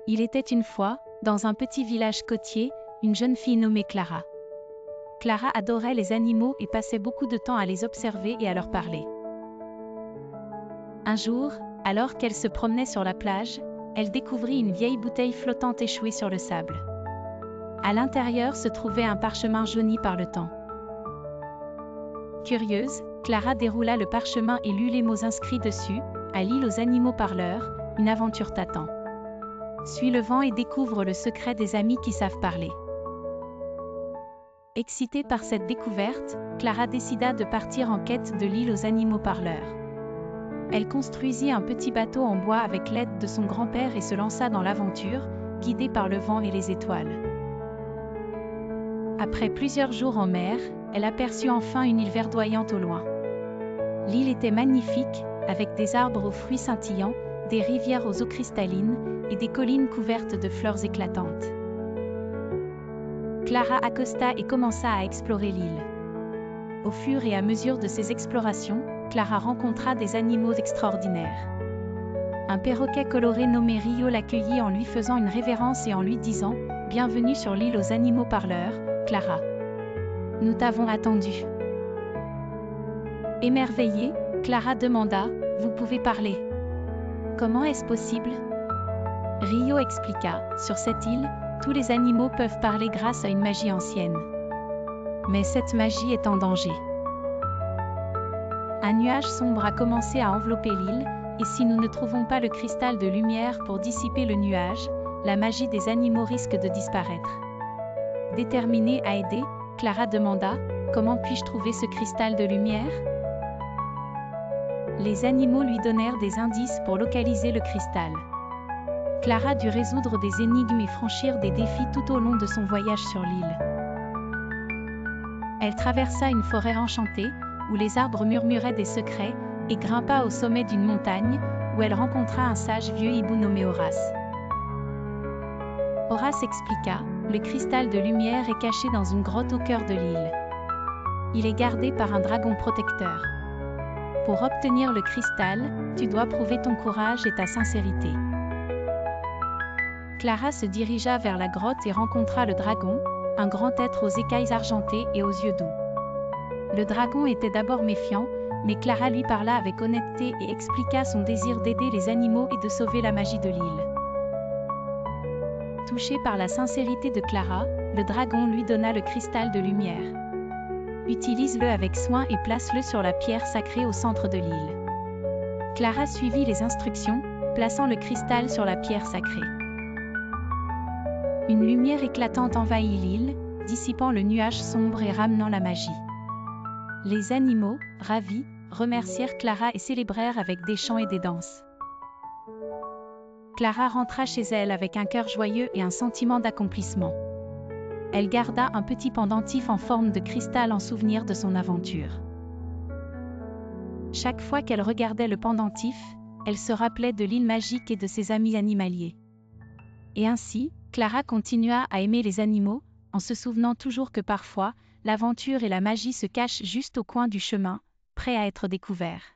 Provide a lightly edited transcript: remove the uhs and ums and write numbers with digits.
Il était une fois, dans un petit village côtier, une jeune fille nommée Clara. Clara adorait les animaux et passait beaucoup de temps à les observer et à leur parler. Un jour, alors qu'elle se promenait sur la plage, elle découvrit une vieille bouteille flottante échouée sur le sable. À l'intérieur se trouvait un parchemin jauni par le temps. Curieuse, Clara déroula le parchemin et lut les mots inscrits dessus. À l'île aux animaux parleurs, une aventure t'attend. Suis le vent et découvre le secret des amis qui savent parler. Excitée par cette découverte, Clara décida de partir en quête de l'île aux animaux parleurs. Elle construisit un petit bateau en bois avec l'aide de son grand-père et se lança dans l'aventure, guidée par le vent et les étoiles. Après plusieurs jours en mer, elle aperçut enfin une île verdoyante au loin. L'île était magnifique, avec des arbres aux fruits scintillants, des rivières aux eaux cristallines et des collines couvertes de fleurs éclatantes. Clara accosta et commença à explorer l'île. Au fur et à mesure de ses explorations, Clara rencontra des animaux extraordinaires. Un perroquet coloré nommé Rio l'accueillit en lui faisant une révérence et en lui disant « Bienvenue sur l'île aux animaux parleurs, Clara. Nous t'avons attendu. » Émerveillée, Clara demanda « Vous pouvez parler? Comment est-ce possible ?» Rio expliqua « Sur cette île, tous les animaux peuvent parler grâce à une magie ancienne. Mais cette magie est en danger. Un nuage sombre a commencé à envelopper l'île, et si nous ne trouvons pas le cristal de lumière pour dissiper le nuage, la magie des animaux risque de disparaître. » Déterminée à aider, Clara demanda « Comment puis-je trouver ce cristal de lumière ?» Les animaux lui donnèrent des indices pour localiser le cristal. Clara dut résoudre des énigmes et franchir des défis tout au long de son voyage sur l'île. Elle traversa une forêt enchantée, où les arbres murmuraient des secrets, et grimpa au sommet d'une montagne, où elle rencontra un sage vieux hibou nommé Horace. Horace expliqua, le cristal de lumière est caché dans une grotte au cœur de l'île. Il est gardé par un dragon protecteur. Pour obtenir le cristal, tu dois prouver ton courage et ta sincérité. Clara se dirigea vers la grotte et rencontra le dragon, un grand être aux écailles argentées et aux yeux doux. Le dragon était d'abord méfiant, mais Clara lui parla avec honnêteté et expliqua son désir d'aider les animaux et de sauver la magie de l'île. Touché par la sincérité de Clara, le dragon lui donna le cristal de lumière. Utilise-le avec soin et place-le sur la pierre sacrée au centre de l'île. Clara suivit les instructions, plaçant le cristal sur la pierre sacrée. Une lumière éclatante envahit l'île, dissipant le nuage sombre et ramenant la magie. Les animaux, ravis, remercièrent Clara et célébrèrent avec des chants et des danses. Clara rentra chez elle avec un cœur joyeux et un sentiment d'accomplissement. Elle garda un petit pendentif en forme de cristal en souvenir de son aventure. Chaque fois qu'elle regardait le pendentif, elle se rappelait de l'île magique et de ses amis animaliers. Et ainsi, Clara continua à aimer les animaux, en se souvenant toujours que parfois, l'aventure et la magie se cachent juste au coin du chemin, prêts à être découverts.